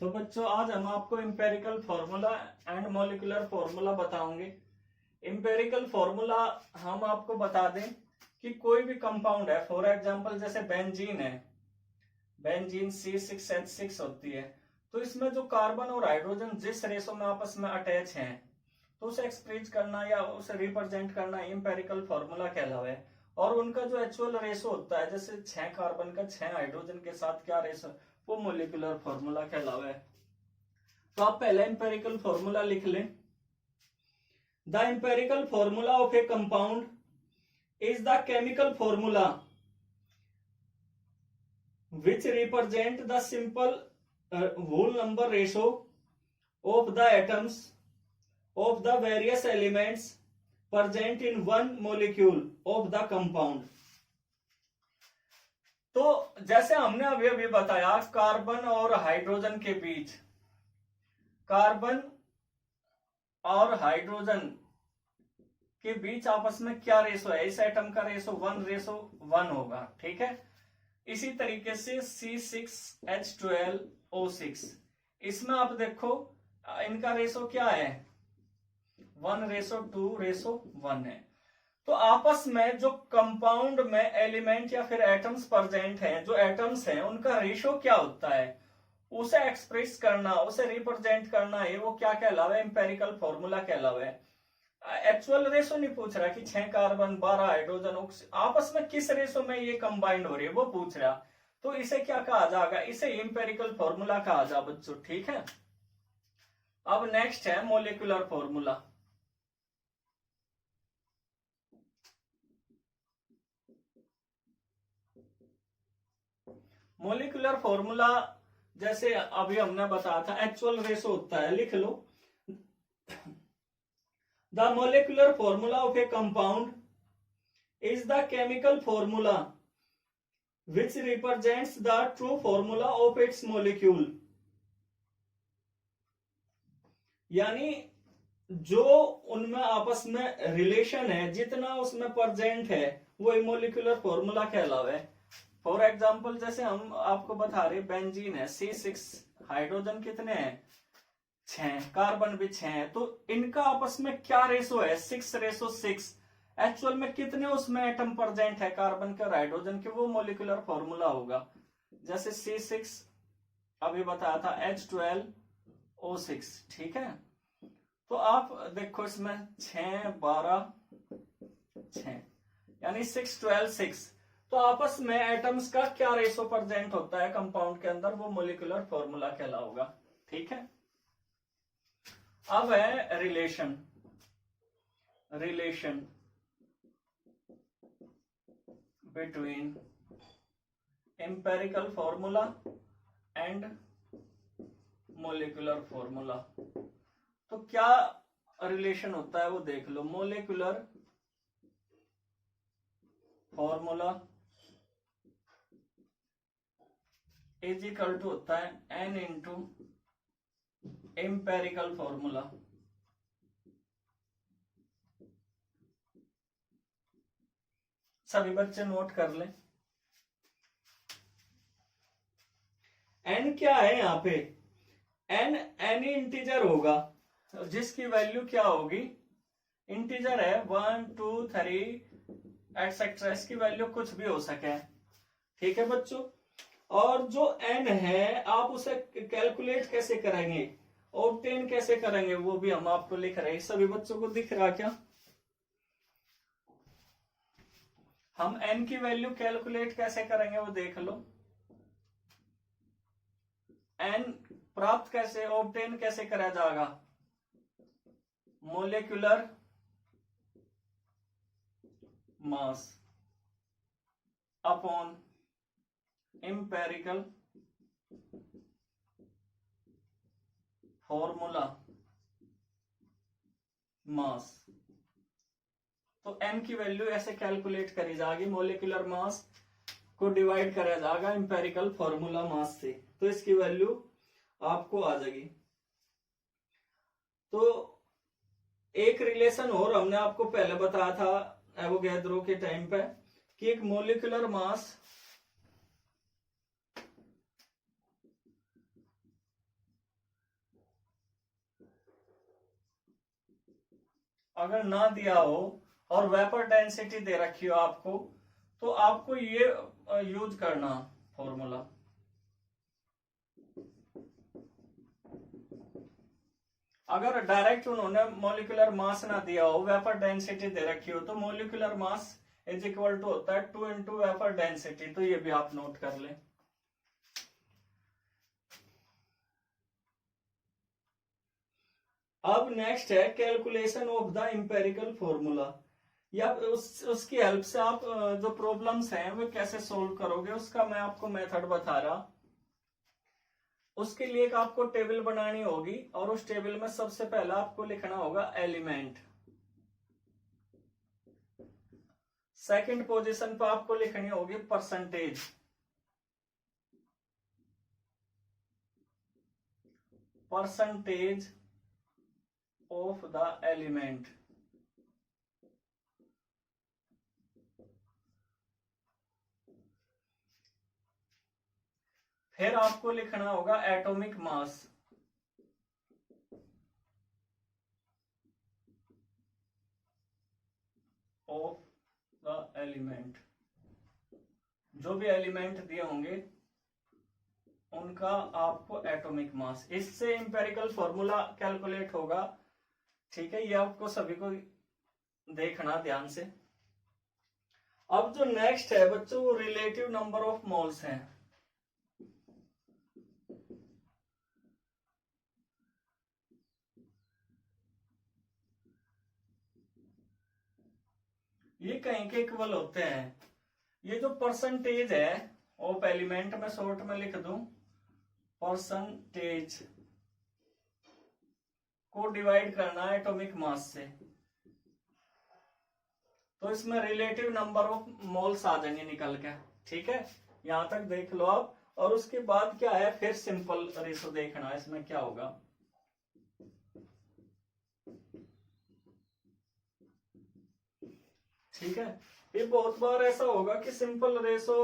तो बच्चों आज हम आपको empirical formula and molecular formula बताओगे। एम्पेरिकल फॉर्मूला हम आपको बता दें कि कोई भी कंपाउंड है, फॉर एग्जांपल जैसे बेंजीन है, बेंजीन C6H6 होती है, तो इसमें जो कार्बन और हाइड्रोजन जिस रेशो में आपस में अटैच हैं तो उसे एक्सप्रेस करना या उसे रिप्रेजेंट करना एम्पेरिकल फॉर्मूला कहलावे। और उनका जो एक्चुअल रेशो होता है, जैसे 6 कार्बन का 6 हाइड्रोजन के साथ क्या रेशो, वो मोलिकुलर फॉर्मूला कहलावे। तो आप पहले एम्पेरिकल फॉर्मूला लिख लें। The empirical formula of A compound is the chemical formula which represent the simple whole number ratio of the atoms of the various elements present in one molecule of the compound। तो जैसे हमने अभी अभी बताया, carbon और hydrogen के बीच, carbon और hydrogen के बीच आपस में क्या रेशो है, इस एटम का रेशो 1:1 होगा। ठीक है, इसी तरीके से C6H12O6, इसमें आप देखो इनका रेशो क्या है, 1:2:1 है। तो आपस में जो कंपाउंड में एलिमेंट या फिर एटम्स प्रेजेंट हैं, जो एटम्स हैं उनका रेशो क्या होता है, उसे एक्सप्रेस करना, उसे रिप्रेजेंट करना है, वो क्या कहलावे, एम्पेरिकल फॉर्मूला कहलावे। एक्चुअल रेशो नहीं पूछ रहा कि 6 कार्बन 12 हाइड्रोजन आपस में किस रेशो में ये कंबाइंड हो रही है, वो पूछ रहा। तो इसे क्या कहा जाएगा, इसे एम्पेरिकल फॉर्मूला कहा जा बच्चों। ठीक है, अब नेक्स्ट है मोलिकुलर फॉर्मूला। मोलिकुलर फॉर्मूला जैसे अभी हमने बताया था, एक्चुअल रेशो होता है, लिख लो। The molecular formula of a compound is the chemical formula which represents the true formula of its molecule। यानी जो उनमें आपस में रिलेशन है, जितना उसमें प्रेजेंट है, वो मोलिकुलर फॉर्मूला कहलावे। फॉर एग्जांपल जैसे हम आपको बता रहे, बेंजीन है C6, हाइड्रोजन कितने हैं, 6, कार्बन भी 6 है, तो इनका आपस में क्या रेशो है, 6:6। एक्चुअल में कितने उसमें एटम प्रेजेंट है कार्बन के और हाइड्रोजन के, वो मोलिकुलर फॉर्मूला होगा। जैसे C6 अभी बताया था, H12O6। ठीक है, तो आप देखो इसमें 6 12 6 यानी 6:12:6। तो आपस में एटम्स का क्या रेशो प्रेजेंट होता है कंपाउंड के अंदर, वो मोलिकुलर फॉर्मूला कहलाओगा। ठीक है, अब है relation. Relation between empirical formula and molecular formula. तो क्या रिलेशन होता है वो देख लो। Molecular formula is equal to होता है N इंटू एम्पेरिकल फॉर्मूला। सभी बच्चे नोट कर लें। N क्या है यहाँ पे, N एनी इंटीजर होगा जिसकी वैल्यू क्या होगी, इंटीजर है 1 2 3 एटसेट्रा, इसकी वैल्यू कुछ भी हो सके। ठीक है बच्चों, और जो N है आप उसे कैलकुलेट कैसे करेंगे, ऑब्टेन कैसे करेंगे, वो भी हम आपको लिख रहे हैं। सभी बच्चों को दिख रहा क्या, हम N की वैल्यू कैलकुलेट कैसे करेंगे वो देख लो। N प्राप्त कैसे, ऑब्टेन कैसे करा जाएगा, molecular mass upon empirical formula mass. तो N की वैल्यू ऐसे कैलकुलेट करी जाएगी, मोलिकुलर मास को डिवाइड करा जाएगा एम्पेरिकल फॉर्मूला मास से, तो इसकी वैल्यू आपको आ जाएगी। तो एक रिलेशन और हमने आपको पहले बताया था एवोगैड्रो के टाइम पे कि एक मोलिकुलर मास अगर ना दिया हो और वेपर डेंसिटी दे रखी हो आपको, तो आपको ये यूज करना फॉर्मूला। अगर डायरेक्ट उन्होंने मोलिकुलर मास ना दिया हो, वेपर डेंसिटी दे रखी हो, तो molecular mass is equal to होता है 2 इंटू वेपर डेंसिटी। तो ये भी आप नोट कर लें। अब नेक्स्ट है calculation of the empirical formula, या उसकी हेल्प से आप जो प्रॉब्लम्स हैं वो कैसे सोल्व करोगे, उसका मैं आपको मेथड बता रहा। उसके लिए एक आपको टेबल बनानी होगी, और उस टेबल में सबसे पहला आपको लिखना होगा एलिमेंट। सेकंड पोजीशन पर आपको लिखनी होगी percentage. Percentage of the element. फिर आपको लिखना होगा atomic mass. Of the element. जो भी एलिमेंट दिए होंगे उनका आपको एटॉमिक मास, इससे इंपेरिकल फॉर्मूला कैलकुलेट होगा। ठीक है, ये आपको सभी को देखना ध्यान से। अब जो नेक्स्ट है बच्चों, वो रिलेटिव नंबर ऑफ मोल्स हैं। ये कहीं के इक्वल होते हैं। ये जो परसेंटेज है ऑफ एलिमेंट, में शॉर्ट में लिख दूं परसेंटेज, को डिवाइड करना है एटॉमिक मास से, तो इसमें रिलेटिव नंबर ऑफ मोल्स आ जाएंगे निकल के। ठीक है, यहां तक देख लो आप। और उसके बाद क्या है, फिर सिंपल रेशो देखना है इसमें क्या होगा। ठीक है, ये बहुत बार ऐसा होगा कि सिंपल रेशो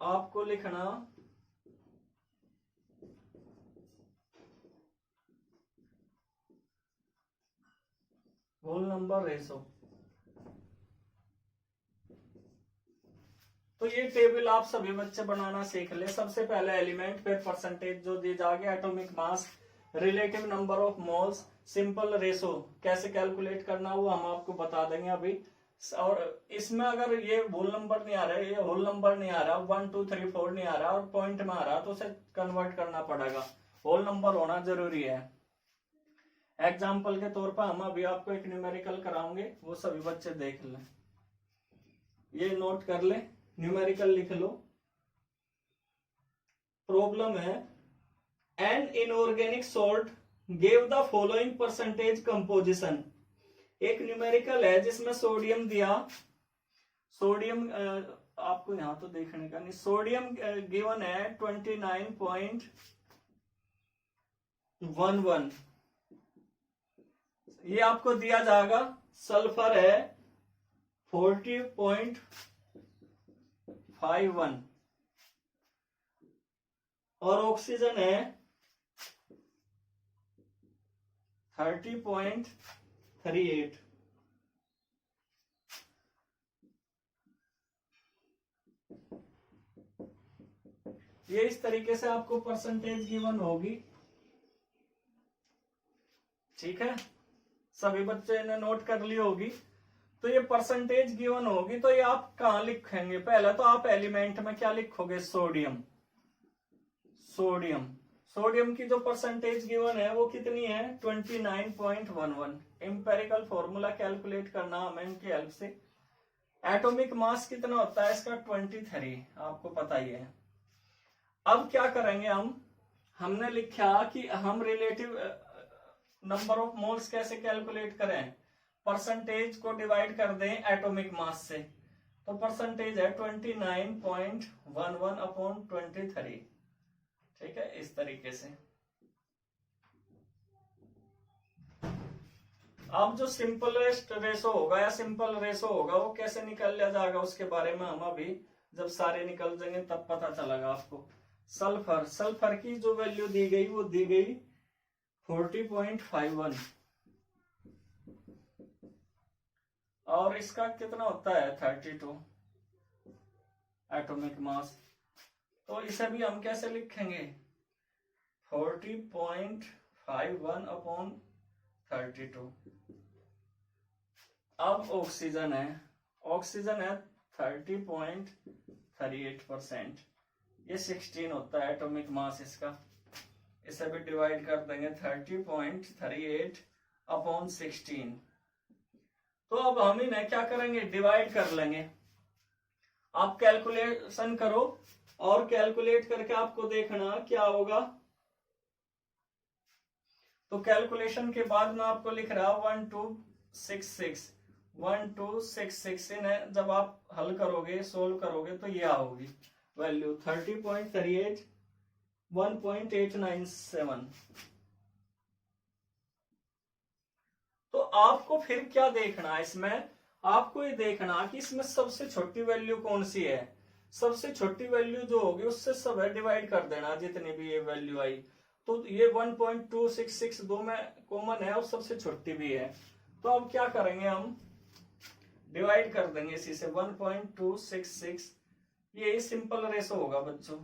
आपको लिखना होल नंबर रेशो। तो ये टेबल आप सभी बच्चे बनाना सीख ले। सबसे पहले एलिमेंट, फिर परसेंटेज जो दी जाएगी, atomic mass, relative number of moles, simple ratio कैसे कैलकुलेट करना वो हम आपको बता देंगे अभी। और इसमें अगर ये होल नंबर नहीं आ रहा है, ये होल नंबर नहीं आ रहा, 1 2 3 4 नहीं आ रहा और पॉइंट में आ रहा, तो उसे कन्वर्ट करना पड़ेगा। होल नंबर होना जरूरी है। एग्जाम्पल के तौर पर हम अभी आपको एक न्यूमेरिकल कराएंगे, वो सभी बच्चे देख लें। ये नोट कर ले, न्यूमेरिकल लिख लो। प्रॉब्लम है, an inorganic salt gave the following percentage composition. एक न्यूमेरिकल है जिसमें सोडियम दिया। सोडियम आपको यहां तो देखने का नहीं, सोडियम गिवन है 29.11। ये आपको दिया जाएगा। सल्फर है 40.51 और ऑक्सीजन है 30.38। ये इस तरीके से आपको परसेंटेज गिवन होगी। ठीक है, सभी बच्चे ने नोट कर ली होगी। तो ये परसेंटेज गिवन होगी, तो ये आप कहां लिखेंगे, पहले तो आप एलिमेंट में क्या लिखोगे, सोडियम। सोडियम सोडियम की जो परसेंटेज गिवन है वो कितनी है, 29.11। इंपेरिकल फॉर्मूला कैलकुलेट करना हमें इनकी हेल्प से। एटॉमिक मास कितना होता है इसका, 23, आपको पता ही है। अब क्या करेंगे हमने लिखा कि हम रिलेटिव नंबर ऑफ मोल्स कैसे कैलकुलेट करें, परसेंटेज को डिवाइड कर दें एटॉमिक मास से। तो परसेंटेज है 29.11 अपॉन 23। ठीक है, इस तरीके से। अब जो सिंपलेस्ट रेशो होगा या सिंपल रेशो होगा वो कैसे निकल लिया जाएगा, उसके बारे में हम अभी जब सारे निकल जाएंगे तब पता चलेगा आपको। सल्फर की जो वैल्यू दी गई वो दी गई 40.51। और इसका कितना होता है 32 एटॉमिक मास। तो इसे भी हम कैसे लिखेंगे 40.51 अपॉन 32। अब ऑक्सीजन है 30.38%, ये 16 होता है एटॉमिक मास इसका। इसे भी डिवाइड कर देंगे 30.38 अपॉन 16। तो अब हम इन्हें क्या करेंगे डिवाइड कर लेंगे। आप कैलकुलेशन करो और कैलकुलेट करके आपको देखना क्या होगा। तो कैलकुलेशन के बाद में आपको लिख रहा हूं 1266 इन्हें जब आप हल करोगे सोल्व करोगे तो ये आओगी वैल्यू 30.38 1.897। तो आपको फिर क्या देखना है इसमें, आपको ये देखना कि इसमें सबसे छोटी वैल्यू कौन सी है। सबसे छोटी वैल्यू जो होगी उससे सब है डिवाइड कर देना जितनी भी ये वैल्यू आई। तो ये 1.266 दो में कॉमन है और सबसे छोटी भी है। तो अब क्या करेंगे हम डिवाइड कर देंगे इसी से 1.266। ये सिंपल रेशो होगा बच्चों।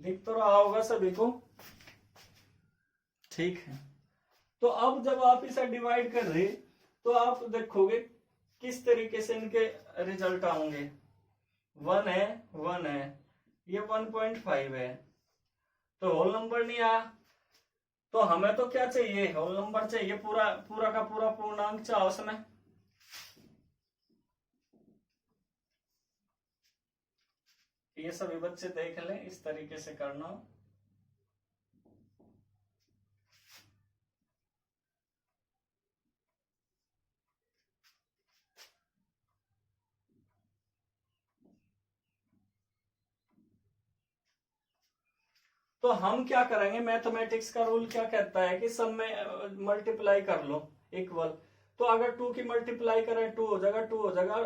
दिख तो रहा होगा सभी को, ठीक है। तो अब जब आप इसे डिवाइड कर रहे तो आप देखोगे किस तरीके से इनके रिजल्ट आएंगे। 1 है, ये 1.5 है, तो होल नंबर नहीं आया। तो हमें तो क्या चाहिए होल नंबर चाहिए, पूरा पूरा का पूरा पूर्णांक चाहिए उसमें। ये सभी बच्चे देख लें इस तरीके से करना। तो हम क्या करेंगे, मैथमेटिक्स का रूल क्या कहता है कि सब में मल्टीप्लाई कर लो इक्वल। तो अगर 2 की मल्टीप्लाई करें 2 हो जाएगा, 2 हो जाएगा,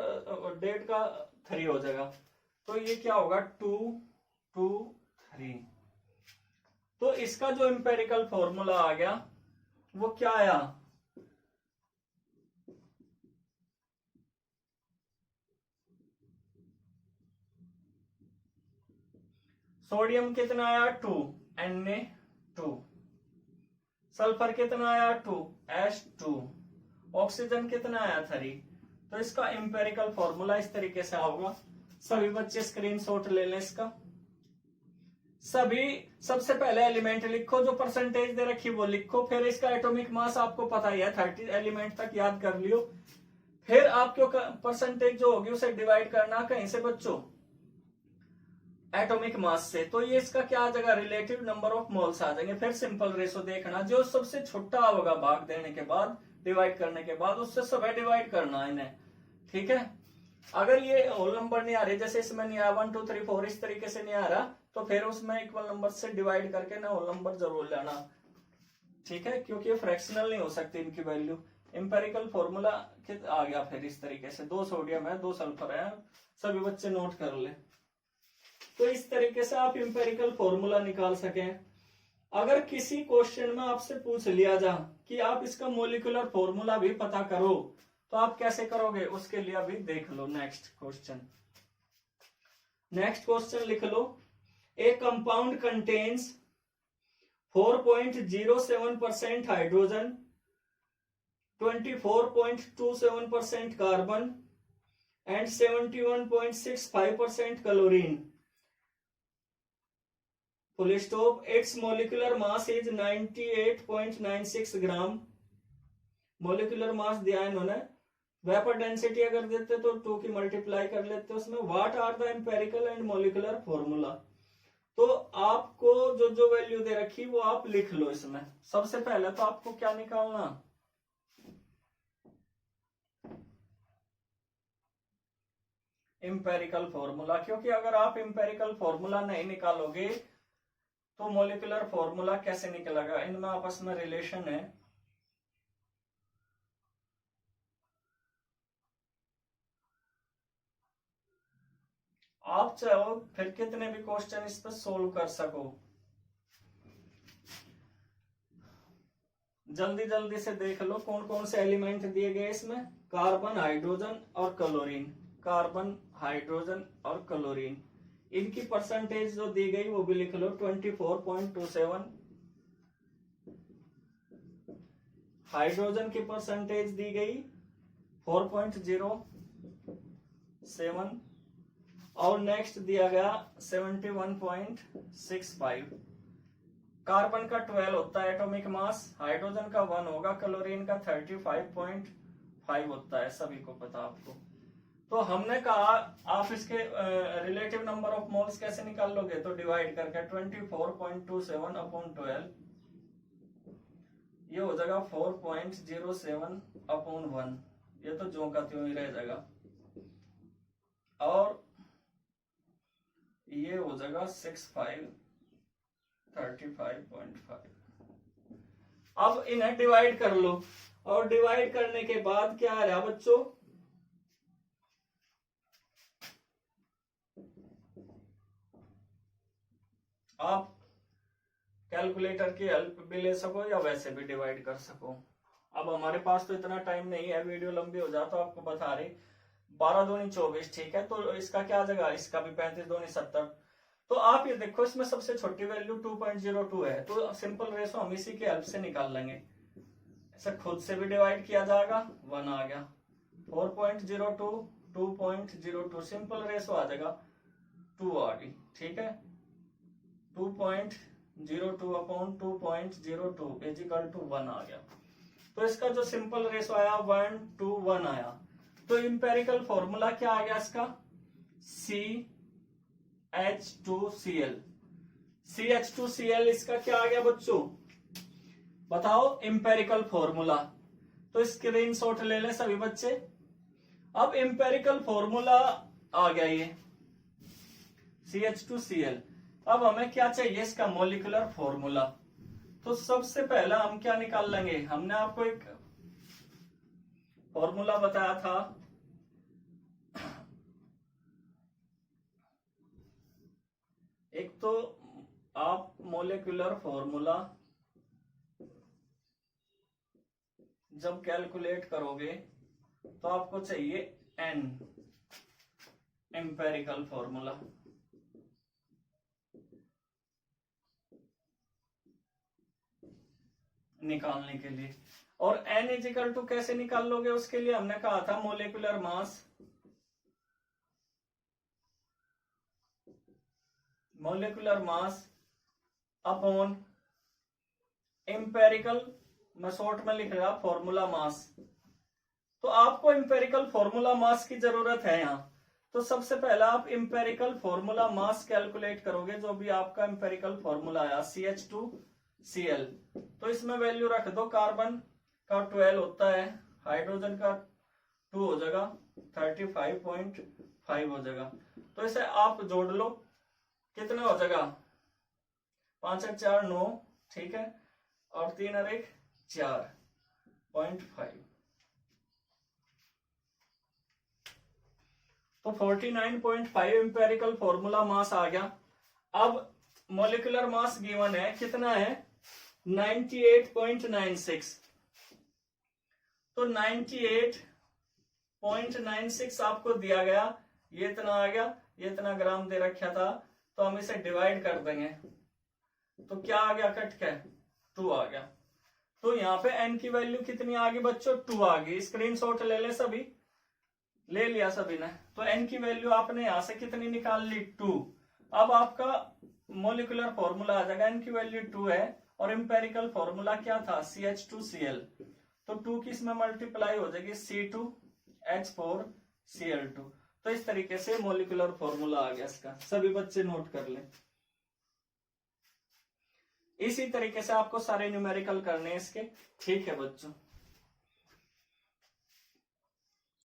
डेट का 3 हो जाएगा। तो ये क्या होगा 2 2 3। तो इसका जो एम्पेरिकल फॉर्मूला आ गया वो क्या आया, सोडियम कितना आया 2 Na2, सल्फर कितना आया 2 H2, ऑक्सीजन कितना आया 3। तो इसका एम्पेरिकल फॉर्मूला इस तरीके से होगा। सभी बच्चे स्क्रीनशॉट ले लें इसका। सभी सबसे पहले एलिमेंट लिखो, जो परसेंटेज दे रखी वो लिखो। फिर इसका एटॉमिक मास आपको पता ही है 30 एलिमेंट तक याद कर लियो। फिर आपको परसेंटेज जो होगी उसे डिवाइड करना कहीं से बच्चों एटॉमिक मास से। तो ये इसका क्या आ जाएगा रिलेटिव नंबर ऑफ मोल्स आ जाएंगे। फिर सिंपल रेशो देखना, जो सबसे छोटा होगा भाग देने के बाद डिवाइड करने के बाद उससे सब डिवाइड करना इन्हें, ठीक है। अगर ये होल नंबर नहीं आ रहे, जैसे इसमें नहीं आया 1 2 3 4 इस तरीके से नहीं आ रहा, तो फिर उसमें इक्वल नंबर से डिवाइड करके ना होल नंबर जरूर लेना, ठीक है, क्योंकि ये फ्रैक्शनल नहीं हो सकती इनकी वैल्यू। एम्पेरिकल फॉर्मूला आ गया फिर इस तरीके से, 2 सोडियम है 2 सल्फर है, सभी बच्चे नोट कर ले। तो इस तरीके से आप एम्पेरिकल फॉर्मूला निकाल सकें। अगर किसी क्वेश्चन में आपसे पूछ लिया जा कि आप इसका मोलिकुलर फॉर्मूला भी पता करो, तो आप कैसे करोगे उसके लिए अभी देख लो नेक्स्ट क्वेश्चन। नेक्स्ट क्वेश्चन लिख लो, a compound contains 4.07% hydrogen, 24.27% carbon and 71.65% chlorine. Full stop. Its molecular mass is 98.96 gram. Molecular mass दिया है इन्होंने, वेपर डेंसिटी अगर देते तो 2 की मल्टीप्लाई कर लेते उसमें। What are the empirical and molecular formula. तो आपको जो जो वैल्यू दे रखी वो आप लिख लो इसमें। सबसे पहले तो आपको क्या निकालना, एम्पेरिकल फॉर्मूला, क्योंकि अगर आप एम्पेरिकल फॉर्मूला नहीं निकालोगे तो मोलिकुलर फॉर्मूला कैसे निकलेगा। इनमें आपस में रिलेशन है। आप चाहो फिर कितने भी क्वेश्चन इस पर सोल्व कर सको। जल्दी जल्दी से देख लो कौन कौन से एलिमेंट दिए गए इसमें, कार्बन, हाइड्रोजन और क्लोरीन। कार्बन, हाइड्रोजन और क्लोरीन, इनकी परसेंटेज जो दी गई वो भी लिख लो 24.27। हाइड्रोजन की परसेंटेज दी गई 4.07 और नेक्स्ट दिया गया 71.65। कार्बन का 12 होता है एटॉमिक मास, हाइड्रोजन का 1 होगा, क्लोरीन का 35.5 होता है, सभी को पता आपको। तो हमने कहा आप इसके रिलेटिव नंबर ऑफ मोल्स कैसे निकाल लोगे, तो डिवाइड करके 24.27 अपॉन 12, ये हो जाएगा 4.07 अपॉन 1, ये तो जो का त्यों ही रह जाएगा, और ये हो जाएगा 6535.5। अब इन्हें डिवाइड कर लो, और डिवाइड करने के बाद क्या आ रहा बच्चों, आप कैलकुलेटर की हेल्प भी ले सको या वैसे भी डिवाइड कर सको। अब हमारे पास तो इतना टाइम नहीं है, वीडियो लंबी हो जाए तो आपको बता रही। 12 दूनी 24, ठीक है, तो इसका क्या जगह, इसका भी 35 दूनी 70। तो आप ये देखो इसमें सबसे छोटी वैल्यू 2.02 है, तो सिंपल रेशो हम इसी के हेल्प से निकाल लेंगे। ऐसा खुद से भी डिवाइड किया जाएगा, 1 आ गया, 4.02 2.02, सिंपल रेशो आ जाएगा 2 आ गई, ठीक है। 2.02 अपॉन 2.02 इज इक्वल टू 1 आ गया। तो इसका जो सिंपल रेशो आया 1:1 आया। तो इंपेरिकल फॉर्मूला क्या आ गया इसका, CH2Cl। CH2Cl इसका क्या आ गया बच्चों, बताओ इंपेरिकल फॉर्मूला। तो स्क्रीनशॉट ले लें सभी बच्चे। अब इंपेरिकल फॉर्मूला आ गया ये CH2Cl। अब हमें क्या चाहिए, इसका मॉलिक्यूलर फॉर्मूला। तो सबसे पहला हम क्या निकाल लेंगे, हमने आपको एक फॉर्मूला बताया था, एक तो आप मॉलिक्यूलर फॉर्मूला जब कैलकुलेट करोगे तो आपको चाहिए N, एम्पेरिकल फॉर्मूला। निकालने के लिए, और N इज इक्वल टू कैसे निकाल लोगे, उसके लिए हमने कहा था molecular mass, molecular mass upon empirical, मैं शॉर्ट में लिख रहा फॉर्मूला मास। तो आपको एम्पेरिकल फॉर्मूला मास की जरूरत है यहाँ। तो सबसे पहला आप एम्पेरिकल फॉर्मूला मास कैलकुलेट करोगे, जो भी आपका एम्पेरिकल फॉर्मूला आया CH2Cl। तो इसमें वैल्यू रख दो, कार्बन का 12 होता है, हाइड्रोजन का 2 हो जाएगा, 35.5 हो जाएगा। तो इसे आप जोड़ लो, कितना हो जाएगा, 5 और 4 9, ठीक है, और 3 और 1 4.5। तो 49.5 एम्पेरिकल फॉर्मूला मास आ गया। अब मॉलिक्यूलर मास गिवन है, कितना है 98.96। तो 98.96 आपको दिया गया, ये इतना आ गया, ये इतना ग्राम दे रखा था, तो हम इसे डिवाइड कर देंगे। तो क्या आ गया, कट के 2 आ गया। तो यहाँ पे n की वैल्यू कितनी आ गई बच्चों, 2 आ गई। स्क्रीनशॉट ले ले सभी, ले लिया सभी ने। तो n की वैल्यू आपने यहां से कितनी निकाल ली, 2। अब आपका मोलिकुलर फॉर्मूला आ जाएगा, n की वैल्यू 2 है, और एम्पेरिकल फॉर्मूला क्या था, CH2Cl। तो 2 की इसमें मल्टीप्लाई हो जाएगी C2H4Cl2। तो इस तरीके से मोलिकुलर फॉर्मूला आ गया इसका, सभी बच्चे नोट कर लें। इसी तरीके से आपको सारे न्यूमेरिकल करने हैं इसके, ठीक है बच्चों।